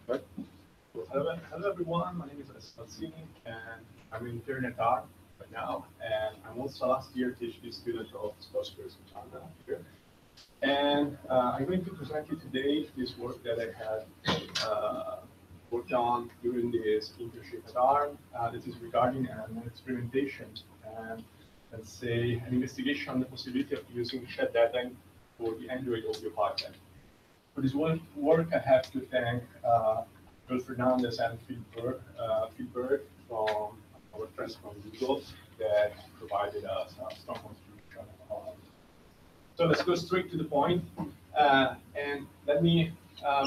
Right. Hello everyone. My name is Alessio Balsini, and I'm an intern at art right now. And I'm also a last year PhD student of Scuola here. And I'm going to present you today this work that I had worked on during this internship at art. This is regarding an experimentation and let's say an investigation on the possibility of using shared data for the Android audio pipeline. For this work, I have to thank Bill Fernandez and Phil Berg from our friends from Google that provided us a strong contribution. So let's go straight to the point, and let me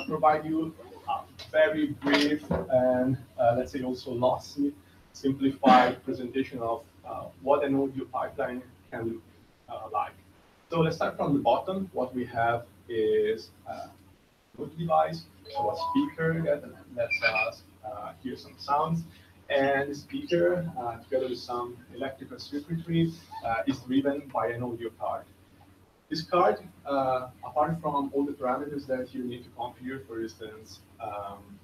provide you a very brief and let's say also lossy, simplified presentation of what an audio pipeline can look like. So let's start from the bottom. What we have is input device, so a speaker that lets us hear some sounds. And the speaker, together with some electrical circuitry, is driven by an audio card. This card, apart from all the parameters that you need to configure, for instance,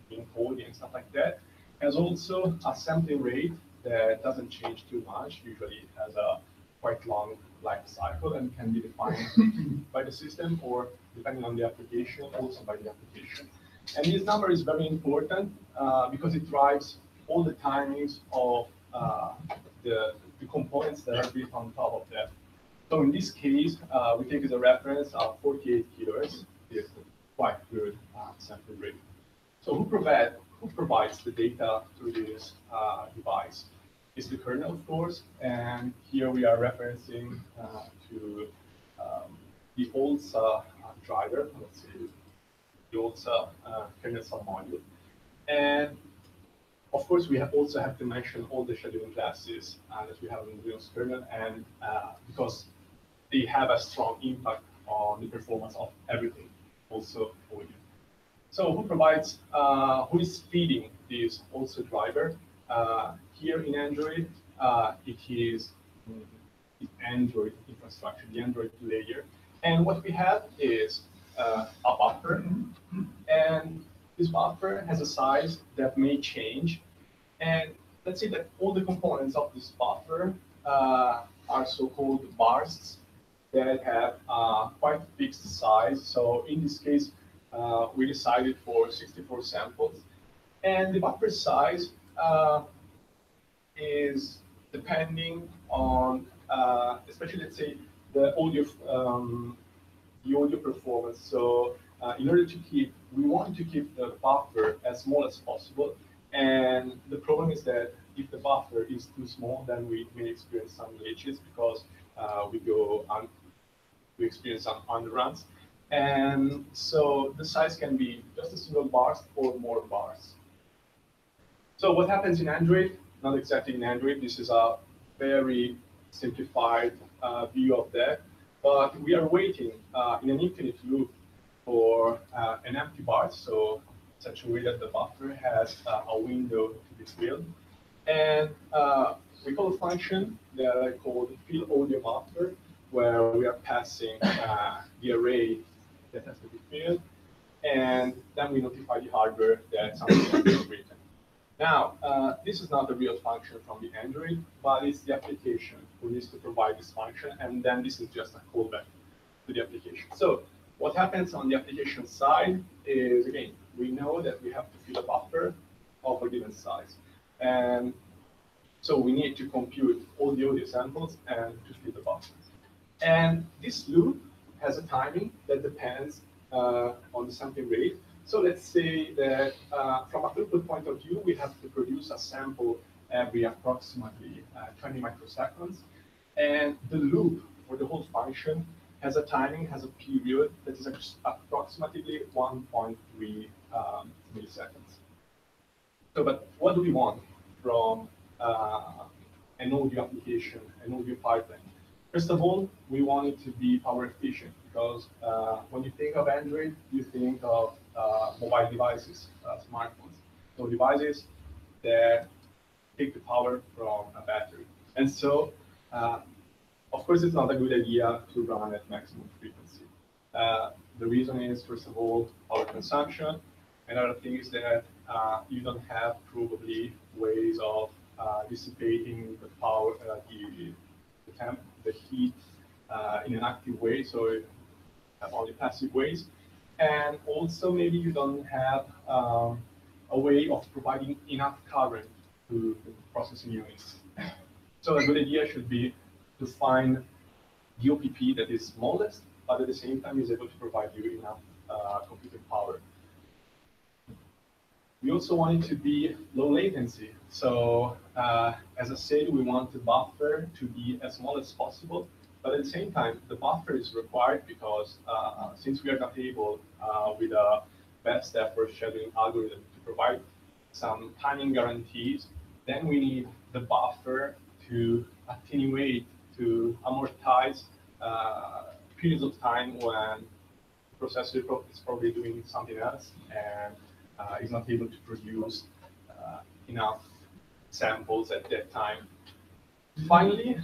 encoding and stuff like that, has also a sampling rate that doesn't change too much. Usually it has a quite long life cycle and can be defined by the system or depending on the application, also by the application. And this number is very important because it drives all the timings of the components that are built on top of that. So in this case, we take as a reference 48 kilohertz is quite good sample rate. So who provides the data to this device? Is the kernel, of course, and here we are referencing to the OLSA driver, let's see, the OLSA kernel submodule. And of course, we also have to mention all the scheduling classes that we have in the Linux kernel, and because they have a strong impact on the performance of everything, also audio. So who is feeding this also driver? Here in Android, it is the Android infrastructure, the Android layer. And what we have is a buffer. And this buffer has a size that may change. And let's say that all the components of this buffer are so-called bursts that have quite fixed size. So in this case, we decided for 64 samples. And the buffer size is depending on, especially let's say the audio performance. So in order to we want to keep the buffer as small as possible. And the problem is that if the buffer is too small, then we may experience some glitches because we experience some underruns. And so the size can be just a single bars or more bars. So what happens in Android? Not exactly in Android. This is a very simplified view of that. But we are waiting in an infinite loop for an empty bar, so such a way that the buffer has a window to be filled. And we call a function that I call the fill audio buffer, where we are passing the array that has to be filled, and then we notify the hardware that something has been written. Now, this is not a real function from the Android, but it's the application who needs to provide this function, and then this is just a callback to the application. So what happens on the application side is, again, we know that we have to fill a buffer of a given size. And so we need to compute all the audio samples and to fill the buffer. And this loop has a timing that depends on the sampling rate. So let's say that from a throughput point of view, we have to produce a sample every approximately 20 microseconds. And the loop for the whole function has a timing, has a period that is approximately 1.3 milliseconds. So, but what do we want from an audio application, an audio pipeline? First of all, we want it to be power efficient because when you think of Android, you think of mobile devices, smartphones. So devices that take the power from a battery. And so, of course, it's not a good idea to run at maximum frequency. The reason is, first of all, power consumption. Another thing is that you don't have probably ways of dissipating the power, the temp, the heat in an active way, so you have only passive ways. And also maybe you don't have a way of providing enough current to the processing units. So a good idea should be to find the OPP that is smallest, but at the same time is able to provide you enough computing power. We also want it to be low latency. So as I said, we want the buffer to be as small as possible, but at the same time, the buffer is required because since we are not able with a best effort scheduling algorithm to provide some timing guarantees, then we need the buffer to attenuate, to amortize periods of time when the processor is probably doing something else and is not able to produce enough samples at that time. Finally,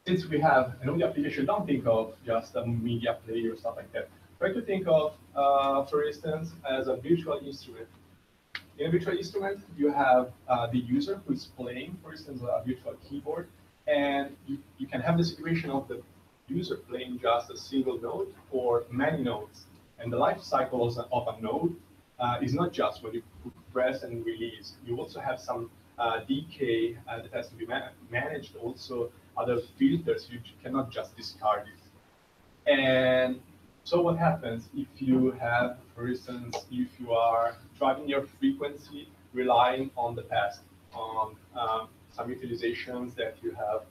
since we have an audio application, don't think of just a media player or stuff like that. Try to think of, for instance, as a virtual instrument. In a virtual instrument, you have the user who is playing, for instance, a virtual keyboard, and you can have the situation of the user playing just a single note or many notes. And the life cycle of a node is not just when you press and release. You also have some decay that has to be managed, also other filters. You cannot just discard it. And so what happens if you have, for instance, if you are driving your frequency relying on the past, on some utilizations that you have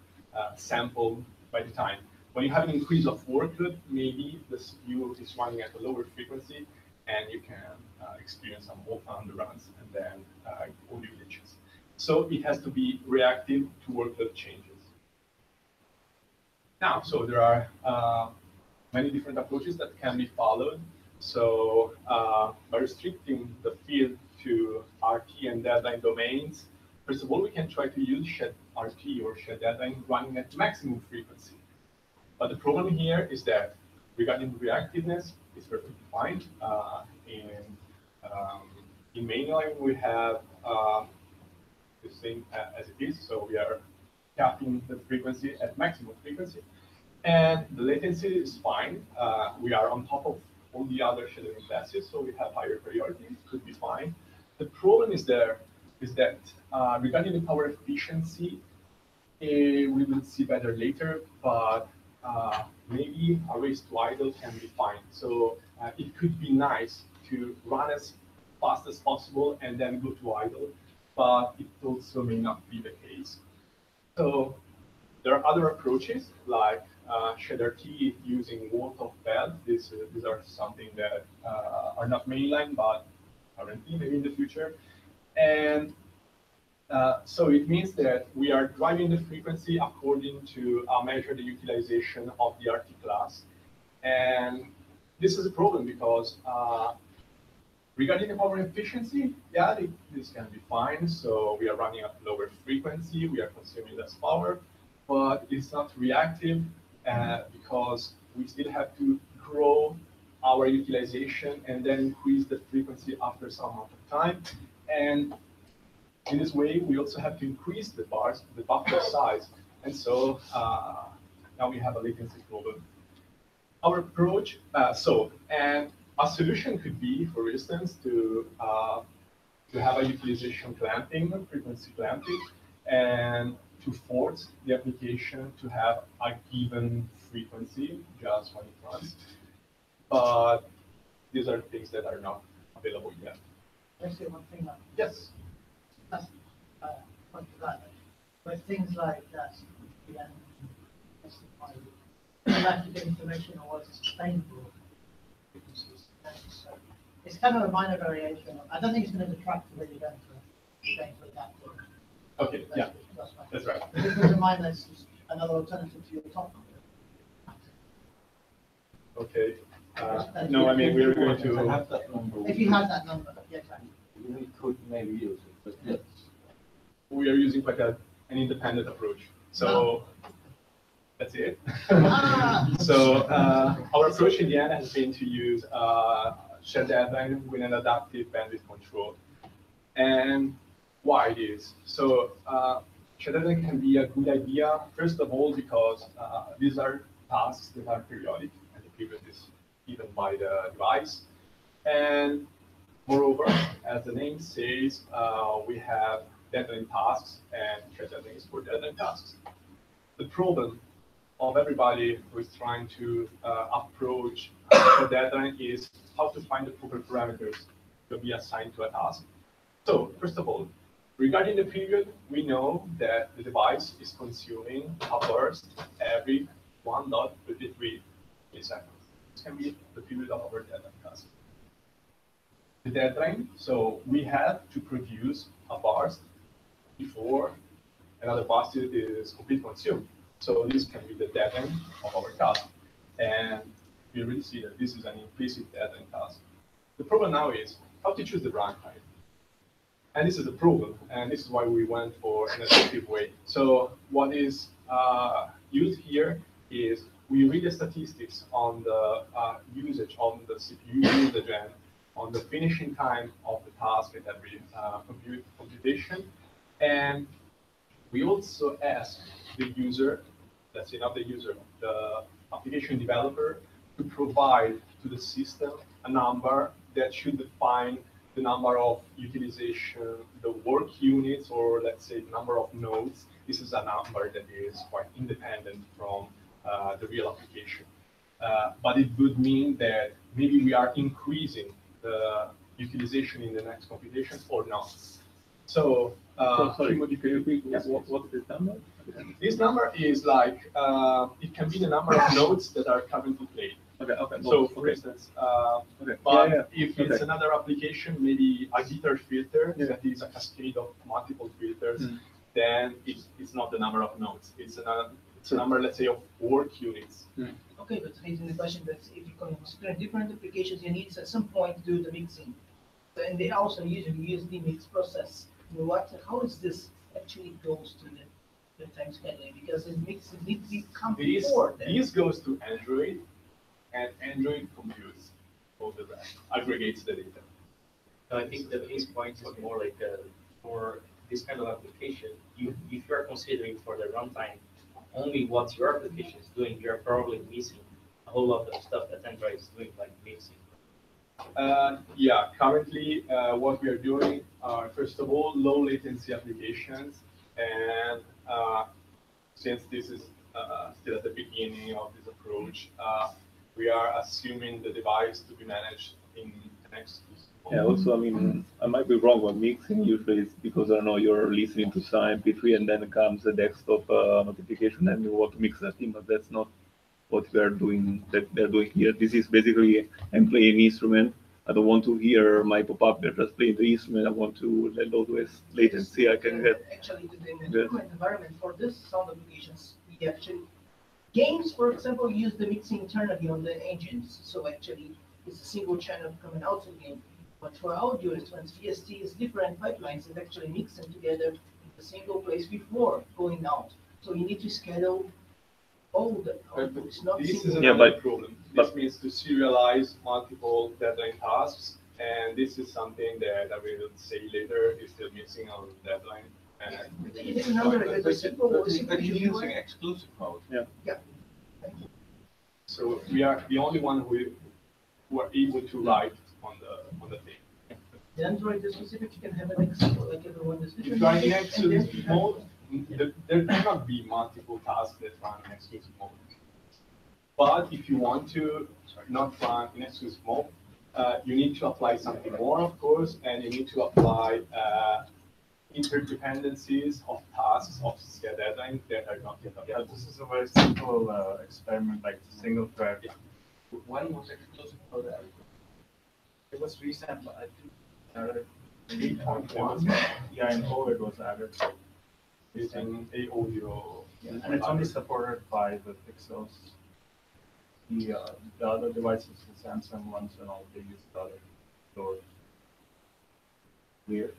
sampled by the time. When you have an increase of workload, maybe the CPU is running at a lower frequency, and you can experience some underruns and then audio glitches. So it has to be reactive to workload changes. Now, so there are many different approaches that can be followed. So by restricting the field to RT and deadline domains, first of all, we can try to use shed RT or shed deadline running at maximum frequency. But the problem here is that regarding reactiveness, it's perfectly fine. In mainline, we have the same as it is, so we are capping the frequency at maximum frequency. And the latency is fine. We are on top of all the other scheduling classes, so we have higher priority, could be fine. The problem is that regarding the power efficiency, we will see better later, but maybe a race to idle can be fine. So it could be nice to run as fast as possible and then go to idle, but it also may not be the case. So there are other approaches like ShedRT using world of bed. These are something that are not mainline, but currently, maybe in the future. And so it means that we are driving the frequency according to measure the utilization of the RT class. And this is a problem because regarding the power efficiency, yeah, this can be fine. So we are running at lower frequency, we are consuming less power, but it's not reactive because we still have to grow our utilization and then increase the frequency after some amount of time. And in this way, we also have to increase the buffer size. And so now we have a latency problem. Our approach, and a solution could be, for instance, to have a utilization clamping, frequency clamping, and to force the application to have a given frequency just when it runs. But these are things that are not available yet. Can I say one thing? Yes. That's point to that. But things like that, lack of information on what is sustainable frequencies. So it's kind of a minor variation. I don't think it's going to detract from where you're going to adapt to. Okay, yeah, that's right. Just to remind that's just another alternative to your top number. Okay. No, I mean, we're going to have that number. If you have that number, yeah, exactly. We could maybe use it, but yes. We are using quite an independent approach. So that's it. Ah. So our approach in the end has been to use shared deadline with an adaptive bandwidth control. And why it is? So shared deadline can be a good idea, first of all, because these are tasks that are periodic, and the period is given by the device. And moreover, as the name says, we have deadline tasks and shared deadlines for deadline tasks. The problem of everybody who is trying to approach the deadline is how to find the proper parameters to be assigned to a task. So first of all, regarding the period, we know that the device is consuming a burst every 1.53 milliseconds. This can be the period of our deadline task. The deadline, so we have to produce a burst before another burst is completely consumed. So this can be the deadline of our task. And we already see that this is an implicit deadline task. The problem now is how to choose the runtime. And this is the problem, and this is why we went for an adaptive way. So what is used here is we read the statistics on the usage, on the CPU usage, and on the finishing time of the task at every computation. And we also ask the user, let's say not the user, the application developer, to provide to the system a number that should define the number of utilization, the work units, or let's say the number of nodes. This is a number that is quite independent from the real application. But it would mean that maybe we are increasing the utilization in the next computation or not. So, sorry, can you repeat what is this number? This number is like, it can be the number of nodes that are currently played. Okay. So, for instance, but if it's another application, maybe a guitar filter that is a cascade of multiple filters, then it's not the number of nodes. It's a number, let's say, of work units. Okay, but raising the question that if you consider different applications, you need at some point to do the mixing. And they also usually use the mix process. How is this actually goes to the time scheduling? Because the mixing needs to come before that. This goes to Android, and Android computes all the rest, aggregates the data. I think the main point is more like for this kind of application, if you are considering for the runtime only what your application is doing, you're probably missing a whole lot of stuff that Android is doing, like mixing. Yeah, currently what we are doing are, first of all, low latency applications. And since this is still at the beginning of this approach, we are assuming the device to be managed in an exclusive mode. Yeah, also, I mean, I might be wrong on mixing. Usually it's because, I don't know, you're listening to some MP3 and then comes a desktop notification and you want to mix that in, but that's not what we are doing, that they're doing here. This is basically, I'm playing an instrument. I don't want to hear my pop-up, they're just playing the instrument. I want to let low latency I can get. Actually, the environment for this sound applications, we actually, games, for example, use the mixing internally on the engines. So actually, it's a single channel coming out of the game. But for audio instruments, VST is different pipelines that actually mix them together in a single place before going out. So you need to schedule all the outputs, not this single. is another problem. This means to serialize multiple deadline tasks, and this is something that I will say later is still missing on deadline. And But you're using exclusive mode. Yeah. so we are the only one who are able to write on the thing. The Android is specific, you can have an example like everyone is. If you are in exclusive mode, there cannot be multiple tasks that run in exclusive mode. But if you want to not run in exclusive mode, you need to apply something more, of course, and you need to apply interdependencies of tasks of scheduled deadline that are not yet available. Yeah, this is a very simple experiment, like single thread. Yeah. When was exclusive for that? It was recent, but I think added 8.1. Yeah, in O it was added. Using a audio. And it's only supported by the Pixels. The other devices, the Samsung ones and all, they use the other. So weird.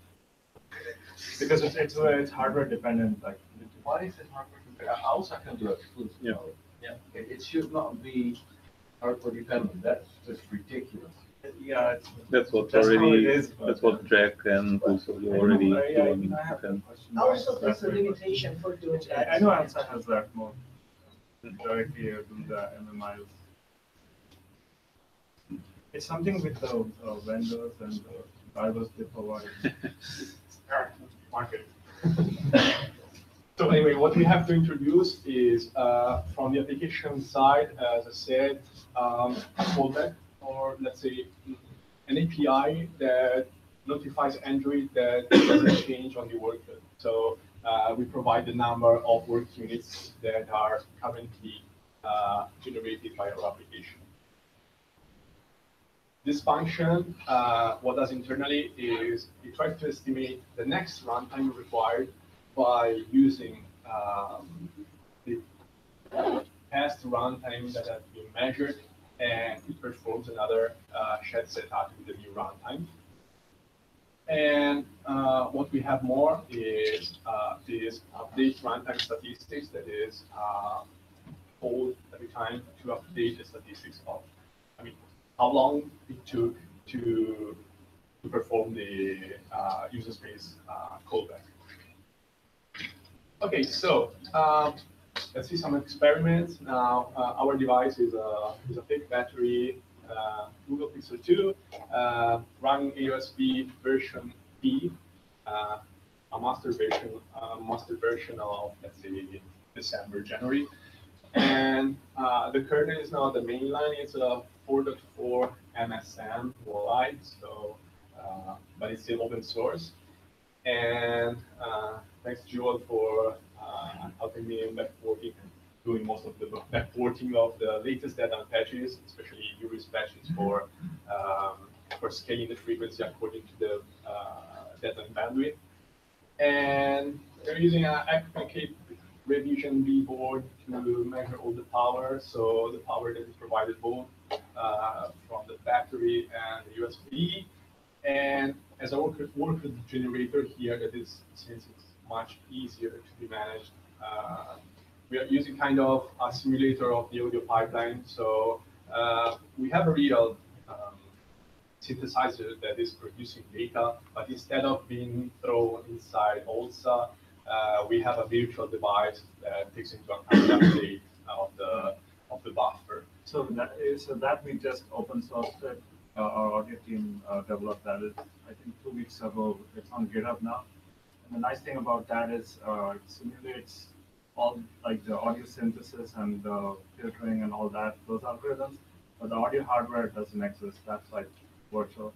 Because it's hardware dependent. Like, Why is it hardware dependent? I also can do exclusive mode. Yeah. It should not be hardware dependent. That's just ridiculous. Yeah, it's, That's what That's how it already, is, but, that's what Jack and also you I already know, do. I mean, I you have a can, question. Also, there's a That's very limitation for doing much. that. I know ANSA has that more directly do the MMIs. It's something with the vendors and the drivers they provide. Market. So anyway, what we have to introduce is from the application side, as I said, a fallback, or let's say an API that notifies Android that there's a change on the workload. So we provide the number of work units that are currently generated by our application. This function, what does internally is it tries to estimate the next runtime required by using the past runtime that has been measured, and it performs another shed setup with the new runtime. And what we have more is this update runtime statistics that is called every time to update the statistics of, I mean, how long it took to perform the user space callback. Okay, so let's see some experiments. Now, our device is a big battery, Google Pixel 2, running AOSP version B, a master version of, let's say, December, January. And the kernel is now the main line. It's a 4.4 MSM worldwide, so but it's still open source. And thanks Joel for helping me in backporting and doing most of the backporting of the latest data patches, especially URIS patches for scaling the frequency according to the data bandwidth. And they're using an AppCape Revision B board to measure all the power. So the power that is provided both from the battery and the USB. And as a workload generator here, that is, since it's much easier to be managed, we are using kind of a simulator of the audio pipeline. So we have a real synthesizer that is producing data, but instead of being thrown inside OLSA, we have a virtual device that takes into account the update of the buffer. So that we just open sourced it. Our audio team developed that. I think 2 weeks ago. It's on GitHub now. And the nice thing about that is it simulates all like the audio synthesis and the filtering and all that, those algorithms. But the audio hardware doesn't exist. That's like virtual.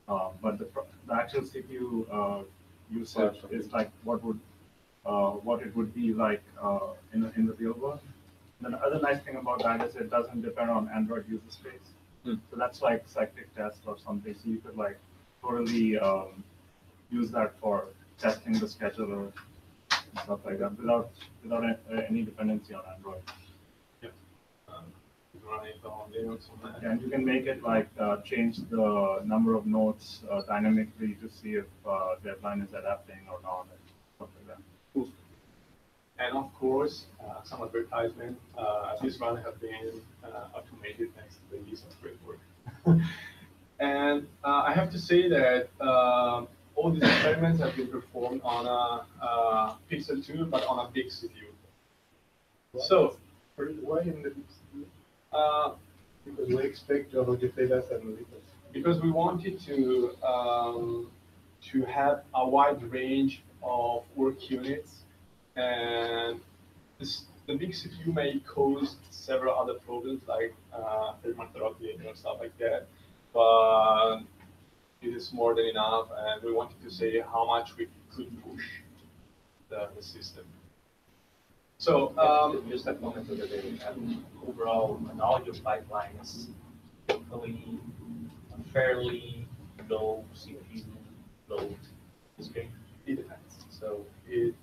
But the actual CPU usage is like what it would be like in the real world. And the other nice thing about that is it doesn't depend on Android user space. So that's like cyclic test or something. So you could like totally use that for testing the scheduler and stuff like that without any dependency on Android. Running on Linux on that. And you can make it like change the number of nodes dynamically to see if deadline is adapting or not, and stuff like that. Cool. And of course, some advertisement. This run have been automated thanks to the use of great work. And I have to say that all these experiments have been performed on a Pixel 2, but on a big CPU. So, why in the CPU? Because we expect to play that analytics. Because we wanted to have a wide range of work units, and the big CPU may cause several other problems like thermal throttling or stuff like that, but it is more than enough, and we wanted to say how much we could push the system. So just a comment on the overall an audio pipeline is typically a fairly low CPU load. Okay. It depends. So it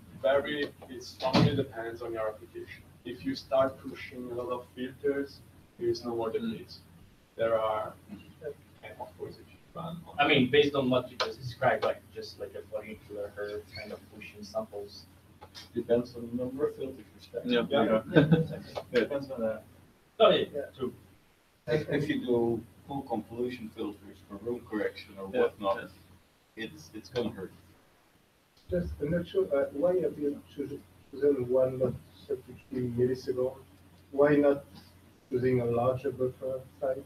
strongly depends on your application. If you start pushing a lot of filters, there is no more delays. There are, and of course, if you run. I mean, based on what you just described, like just like a 40 kilohertz kind of pushing samples. Depends on the number of filters you stack. Yeah. Depends on that. Oh yeah, true. If you do full convolution filters for room correction or Yeah, whatnot, it's gonna hurt. Just, I'm not sure, why have you chosen 1.33 milliseconds? Why not using a larger buffer size?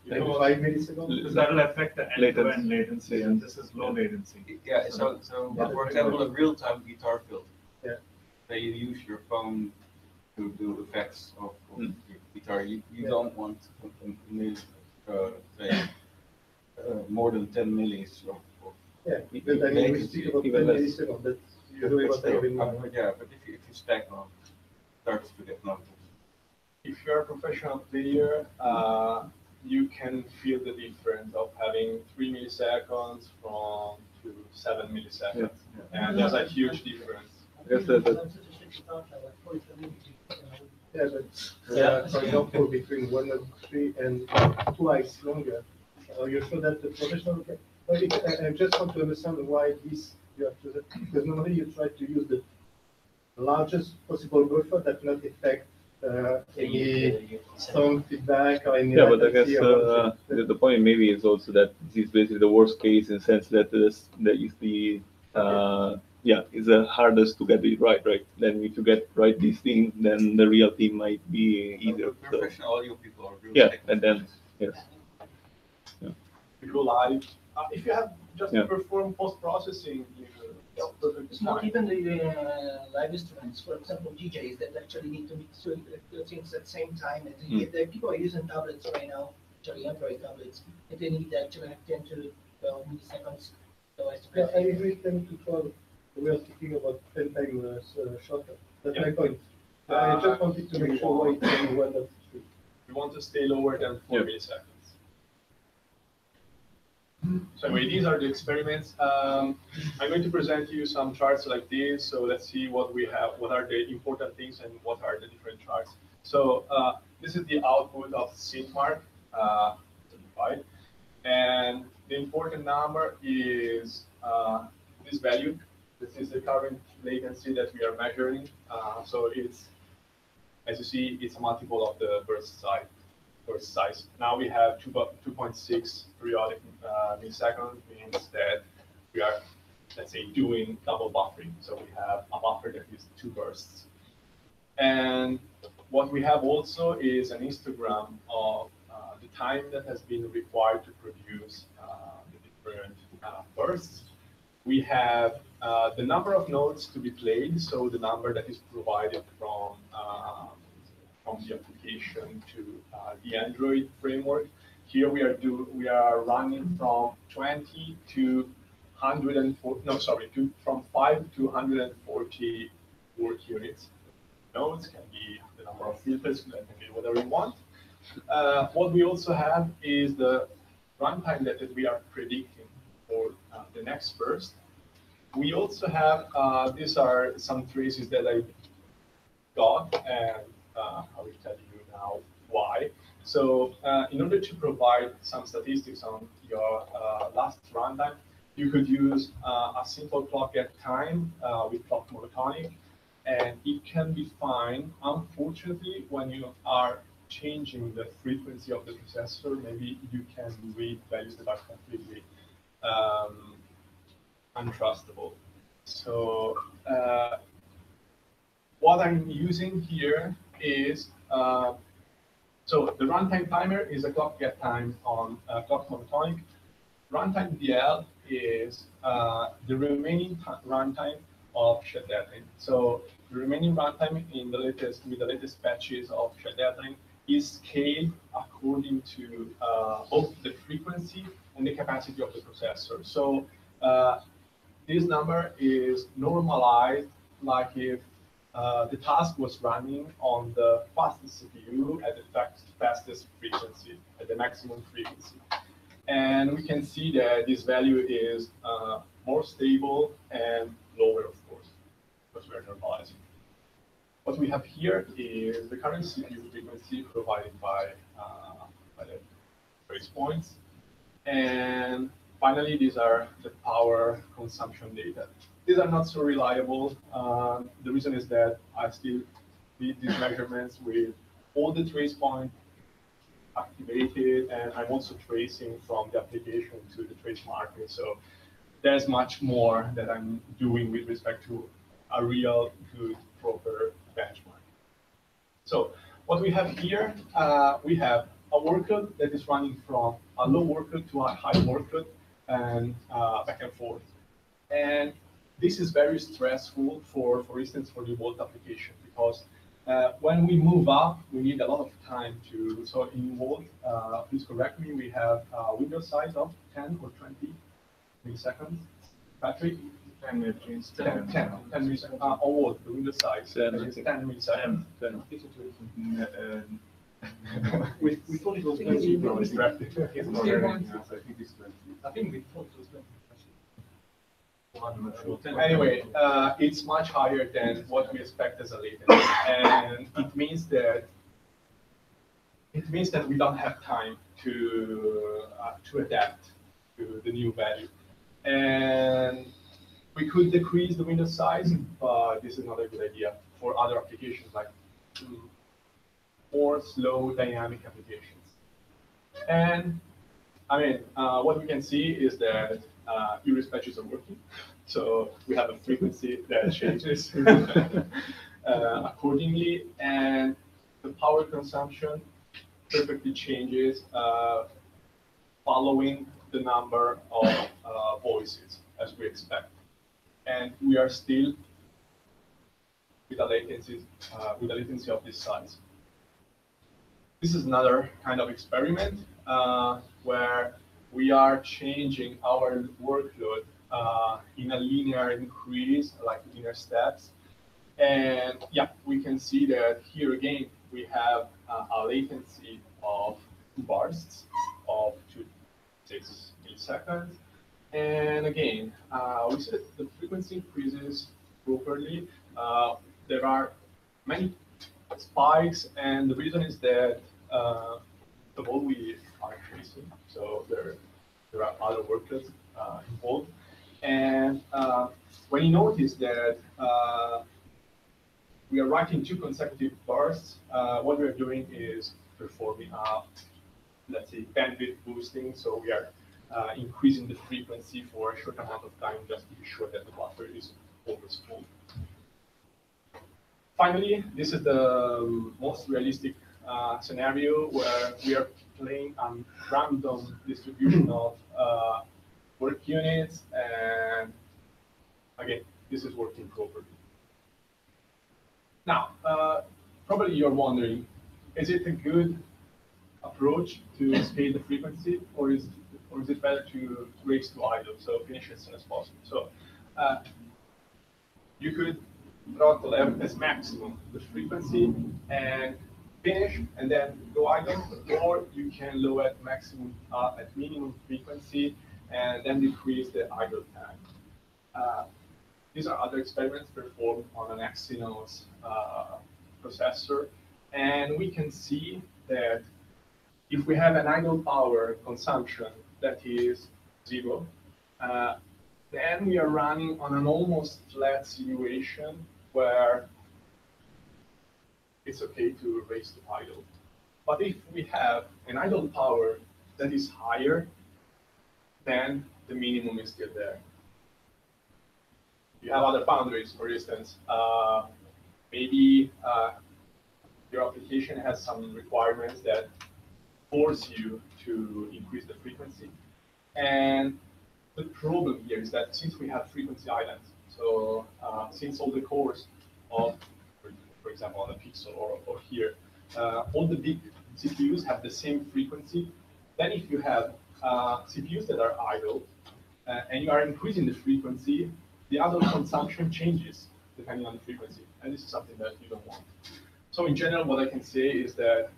Like Because- 5 milliseconds? Because that'll affect the end-to-end latency, and this is low latency. Yeah, so Yeah, for example, a real-time guitar filter. Yeah. That you use your phone to do effects of Mm. your guitar. You Yeah. don't want say, more than 10 millis of Yeah, but I mean, we speak about 10 even less. milliseconds, that's usually what I have in mind. yeah, but if you stack on, it starts to get numbers. If you're a professional player, you can feel the difference of having 3 milliseconds from to 7 milliseconds. And there's a huge difference. I guess that, Yeah, but for example, between 1.3 and twice longer. You show that the professional can. I just want to understand why this you have to, because normally you try to use the largest possible buffer that not affect any sound feedback or any. yeah, but I guess latency or the point maybe is also that this is basically the worst case in the sense that that is the yeah, it's the hardest to get it right, right? Then if you get right this thing, then the real thing might be easier. So, Professional audio people are really yeah, technical. and then yes, If you live, if you have just Yeah. perform post-processing, it's perfectly It's not fine. even the live instruments, for example, DJs that actually need to mix two things at the same time. And the people are using tablets right now, actually Android tablets, and they need actually 10 to 12 milliseconds. So as to Yeah, I agree 10 to 12. We are speaking about 10 times shorter. That's my point. I just wanted to make sure why it's only 1.3. We want to stay lower than 4 Yeah. milliseconds. So anyway, these are the experiments. I'm going to present you some charts like this. So let's see what we have, what are the important things and what are the different charts. So this is the output of SynthMark, certified. And the important number is this value. This is the current latency that we are measuring. So it's, as you see, it's a multiple of the burst size. Now we have 2.6 periodic milliseconds, means that we are, let's say, doing double buffering. So we have a buffer that is 2 bursts. And what we have also is an histogram of the time that has been required to produce the different bursts. We have the number of notes to be played, so the number that is provided from the application to the Android framework. Here we are running from 20 to 140. No, sorry, from 5 to 140 work units. Nodes can be the number of filters, can be whatever you want. What we also have is the runtime that we are predicting for the next burst. We also have, these are some traces that I got, and I will tell you now why. So in order to provide some statistics on your last runtime, you could use a simple clock get time with clock monotonic, and it can be fine. Unfortunately, when you are changing the frequency of the processor, maybe you can read values that are completely untrustable. So what I'm using here is, so the runtime timer is a clock get time on clock monotonic. Runtime DL is the remaining runtime of shutdown. So the remaining runtime in the latest, with the latest patches of shutdown is scaled according to both the frequency and the capacity of the processor. So this number is normalized like if the task was running on the fastest CPU at the fastest frequency, at the maximum frequency. And we can see that this value is more stable and lower, of course, because we are normalizing. What we have here is the current CPU frequency provided by the trace points. And finally, these are the power consumption data. These are not so reliable. The reason is that I still did these measurements with all the trace points activated, and I'm also tracing from the application to the trace marker. So there's much more that I'm doing with respect to a real good proper benchmark. So what we have here, we have a workload that is running from a low workload to a high workload and back and forth. And this is very stressful for instance, for the Vault application, because when we move up, we need a lot of time to, so in Vault, please correct me, we have a window size of 10 or 20 milliseconds. Patrick? 10 milliseconds. 10 milliseconds. On Vault, the window size 10. is 10 milliseconds. 10. We thought it was 20. No, it's distracted. I think it's 20. I think we thought it was 20. Anyway, it's much higher than what we expect as a latency, and it means that we don't have time to adapt to the new value, and we could decrease the window size, but this is not a good idea for other applications like more slow dynamic applications. And I mean, what we can see is that Iris patches are working. So we have a frequency that changes accordingly, and the power consumption perfectly changes following the number of voices as we expect. And we are still with a latency of this size. This is another kind of experiment where we are changing our workload in a linear increase, like linear steps. And yeah, we can see that here again, we have a latency of 2 bursts of 2 to 6 milliseconds. And again, we see that the frequency increases properly. There are many spikes, and the reason is that the whole we are tracing, so there are other workloads involved. And when you notice that we are writing 2 consecutive bursts, what we are doing is performing let's say, bandwidth boosting. So we are increasing the frequency for a short amount of time just to be sure that the buffer is always full. Finally, this is the most realistic scenario where we are playing a random distribution of work units, and again, this is working properly. Now, probably you're wondering, is it a good approach to scale the frequency, or is it better to race to idle, so finish as soon as possible? So you could throttle as maximum the frequency and finish and then go idle, or you can lower at maximum at minimum frequency and then decrease the idle time. These are other experiments performed on an Exynos processor, and we can see that if we have an idle power consumption that is 0, then we are running on an almost flat situation where it's okay to race to idle. But if we have an idle power that is higher, then the minimum is still there. You have other boundaries, for instance. Maybe your application has some requirements that force you to increase the frequency. And the problem here is that since we have frequency islands, so since all the cores of, for example, on a pixel or here, all the big CPUs have the same frequency, then if you have CPUs that are idle and you are increasing the frequency, the idle consumption changes depending on the frequency. And this is something that you don't want. So in general, what I can say is that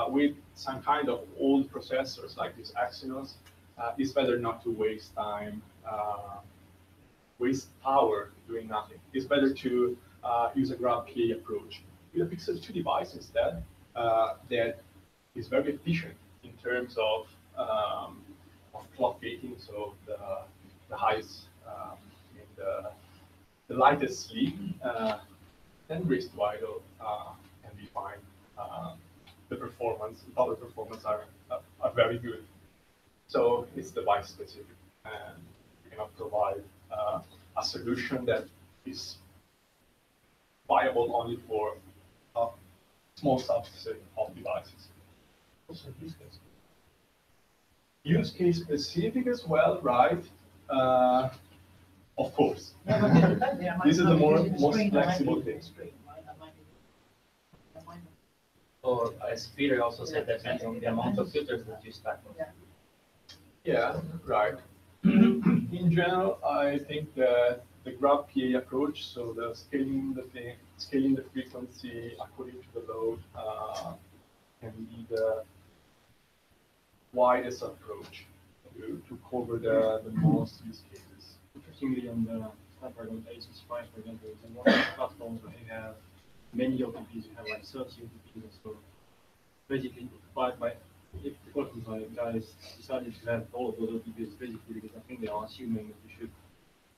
with some kind of old processors like this Exynos, it's better not to waste time, waste power doing nothing. It's better to use a graph PA approach with a Pixel 2 device instead that is very efficient in terms of clock gating, so the highest, the lightest sleep, then race to idle can be fine the power performance are very good. So it's device specific, and you cannot provide a solution that is viable only for a small subset of devices. Also, use case. Use case specific as well, right? Of course. Yeah, but it depends. Yeah, This is the most screen, flexible thing. Or as Peter also said, depends on the amount of filters that you stack on. Yeah, right. In general, I think that the graph PA approach, so the scaling the frequency according to the load, can be the widest approach to cover the most use cases. Interestingly, on the Snapdragon 865, for example, it's one of the platforms where you have many OTPs, you have like 30 OTPs or so. Basically, if the quantum guys decided to have all of those OTPs, basically because I think they are assuming that you should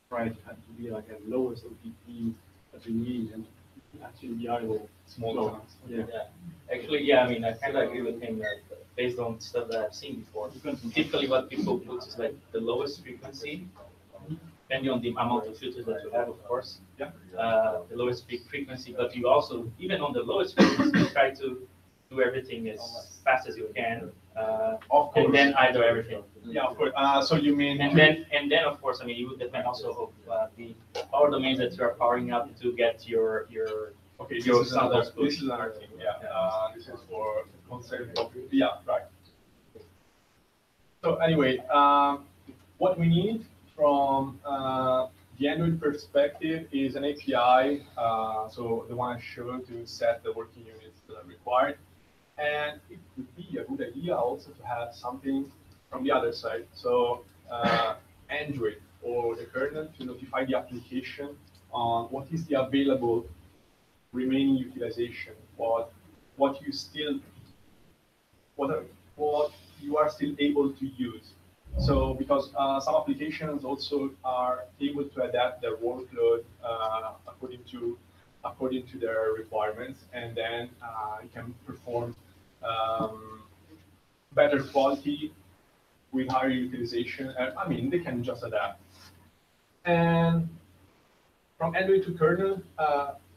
try to have to be like a lowest OTP that you need and actually be able Small So, amounts. Yeah. Actually, yeah, I mean, I kind of agree with him that based on stuff that I've seen before, typically what people put is like the lowest frequency, depending on the amount of filters that you have, of course. Yeah. The lowest frequency, but you also, even on the lowest frequency, you try to do everything as fast as you can, Of course. and then either everything. Yeah, of course. So you mean And then of course, I mean, it would depend also of the power domains that you are powering up to get your okay, your this is another samples thing. Yeah. This is for concept of right. So anyway, what we need from the Android perspective is an API, so the one I showed to set the working units that are required. And it would be a good idea also to have something from the other side. So Android or the kernel to notify the application on what is the available remaining utilization, what you still what you are still able to use. So because some applications also are able to adapt their workload according to their requirements, and then it can perform better quality with higher utilization. I mean, they can just adapt. And from Android to kernel,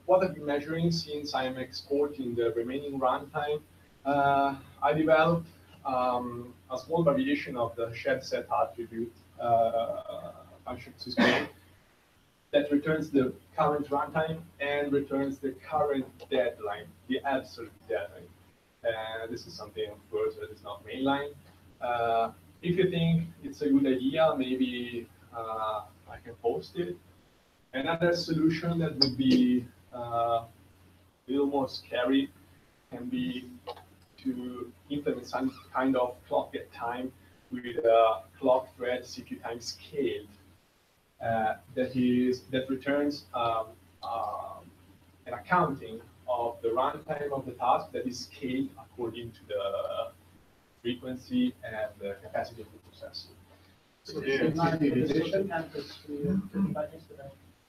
what I've been measuring since I'm exporting the remaining runtime, I developed a small variation of the shared set attribute function to scale that returns the current runtime and returns the current deadline, the absolute deadline. And this is something, of course, that is not mainline. If you think it's a good idea, maybe I can post it. Another solution that would be a little more scary can be to implement some kind of clock at time with a clock thread CPU time scaled that returns an accounting of the runtime of the task that is scaled according to the frequency and the capacity of the processor. So the utilization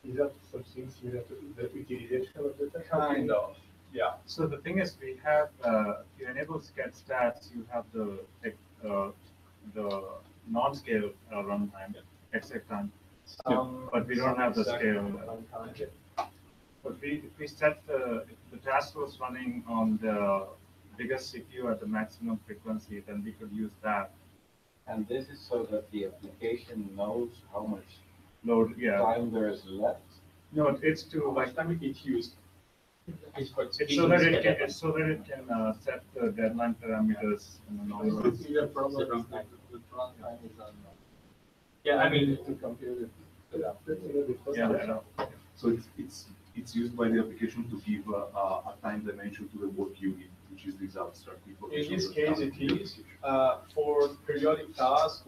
is that something similar to the utilization of the test? Kind of, yeah. So the thing is, we have, to enable get stats, you have the non-scale runtime, exec time. But we don't have the scale. But if we set if the task was running on the biggest CPU at the maximum frequency, then we could use that. And this is so that the application knows how much Load, time there is left. No, it's to How like, much time it gets used? It's for it's so that it can set the deadline parameters in the normal. The runtime is unknown. Yeah, I mean, To compute it. Yeah, I know. So it's used by the application to give a time dimension to the work unit, which is this abstract In information. this case, it is for periodic tasks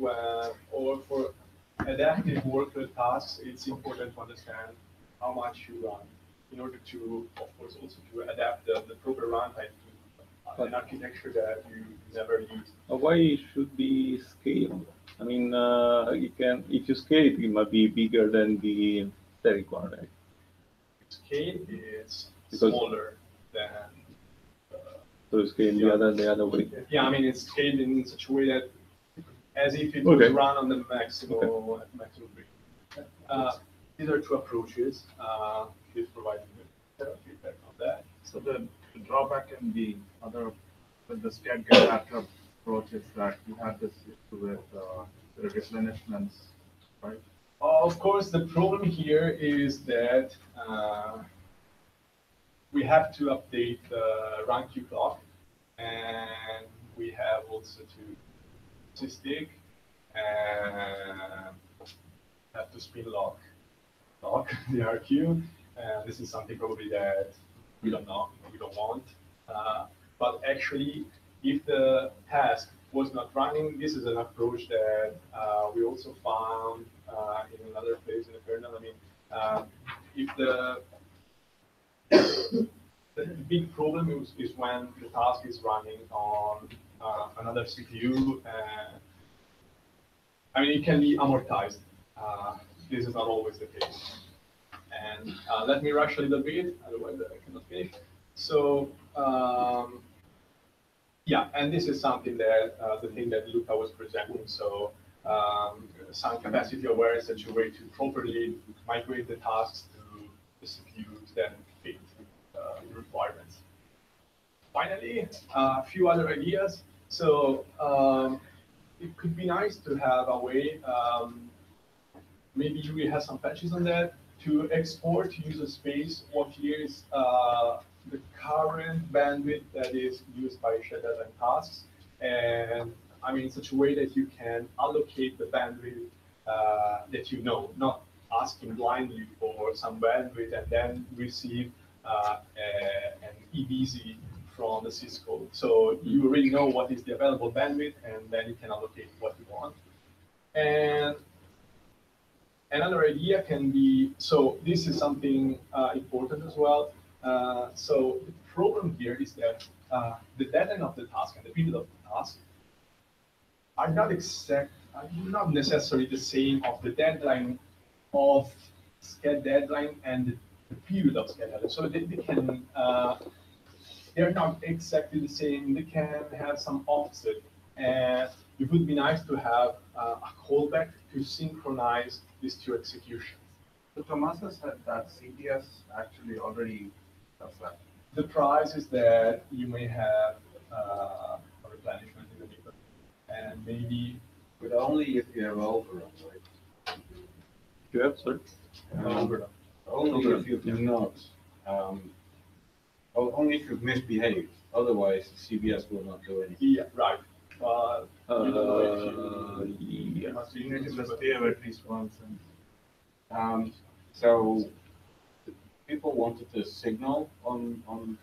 or for adaptive workload tasks. It's important to understand how much you run in order to, of course, also to adapt the proper runtime to an architecture that you never used. Why it should be scaled? I mean, if you scale it, it might be bigger than the static one, right? Scale is Because- smaller than So it's scaled the other way. Yeah, I mean, it's scaled in such a way that as if it Okay. would run on the maximum rate. These are two approaches. Please provide feedback on that. So the drawback can be other with the scared get after approach is that you have this issue with the replenishments, right? Of course, the problem here is that we have to update the run queue clock, and we have also to statistic and have to spin lock the RQ. And this is something probably that we don't know, we don't want. But actually, if the task was not running, this is an approach that we also found in another place in the kernel. I mean, if the big problem is when the task is running on another CPU. I mean, it can be amortized. This is not always the case. And let me rush a little bit, otherwise I cannot finish. So, yeah, and this is something that the thing that Luca was presenting. So, some capacity aware is such a way to properly migrate the tasks to the CPUs that fit the requirements. Finally, a few other ideas. So, it could be nice to have a way, maybe we have some patches on that, to export user space what is the current bandwidth that is used by shared data and tasks. And I mean, in such a way that you can allocate the bandwidth that you know, not asking blindly for some bandwidth and then receive an EBZ from the syscall. So you already know what is the available bandwidth, and then you can allocate what you want. And another idea can be, so this is something important as well. So the problem here is that the deadline of the task and the period of the task are not necessarily the same of the deadline of sched deadline and the period of sched deadline. So they can, they're not exactly the same. They can have some offset. And it would be nice to have a callback to synchronize these two executions. So Tommaso said that CBS actually already does that. The price is that you may have a replenishment in the middle, and maybe But only if you have overrun, right? You have, sorry? overrun. Only if you do not. Only if you've misbehaved. Otherwise, CBS will not do anything. Yeah, right. But you don't know if Yeah. You need to misbehave at least once. And So people wanted a signal on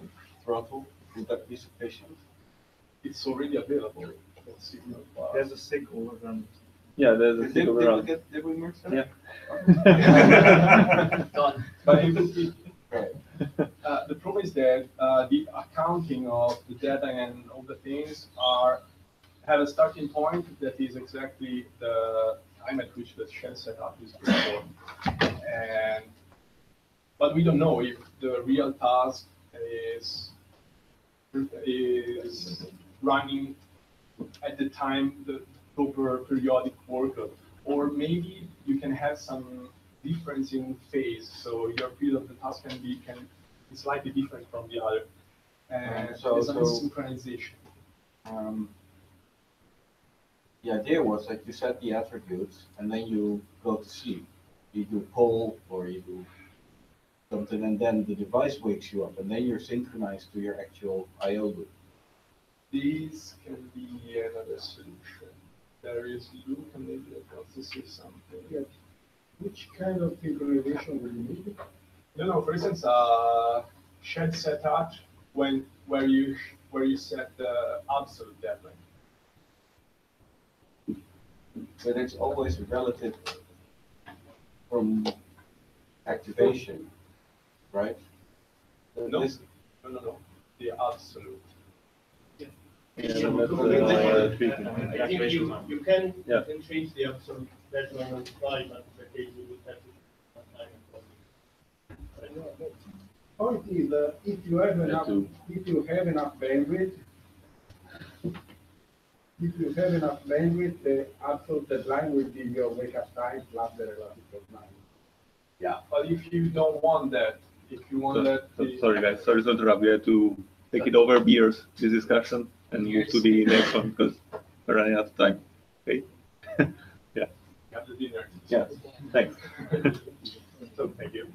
throttle. Would that be sufficient? it's already available. Let's see. there's a sig overrun. Yeah, there's a Did overrun. we merge that? Yeah. Done. But Right. the problem is that the accounting of the data and all the things have a starting point that is exactly the time at which the shell setup is performed. But we don't know if the real task is running at the time the proper periodic workload, or maybe you can have some difference in phase, so your period of the task can be slightly different from the other, and So there's some synchronization. The idea was that you set the attributes and then you go to sleep. You do pull or you do something, and then the device wakes you up, and then you're synchronized to your actual I/O loop. This can be another solution. There is loop, and maybe this is something. Yeah. Which kind of synchronization will you need? No, for instance, shared setup where you set the absolute deadline. But it's always relative from activation, right? No, This- no. The absolute. Yeah, I that's think you can Yeah. change the absolute deadline on the fly, but in the case you would have to time it. point is, if you have enough, to- if you have enough bandwidth, the absolute deadline will be your wake-up time plus the relative time. Yeah, but if you don't want that, if you want that, Sorry guys, sorry to interrupt. We have to take it over beers, this discussion, and move to the next one because we're running out of time. Okay? have the dinner. Yeah, thanks. So thank you.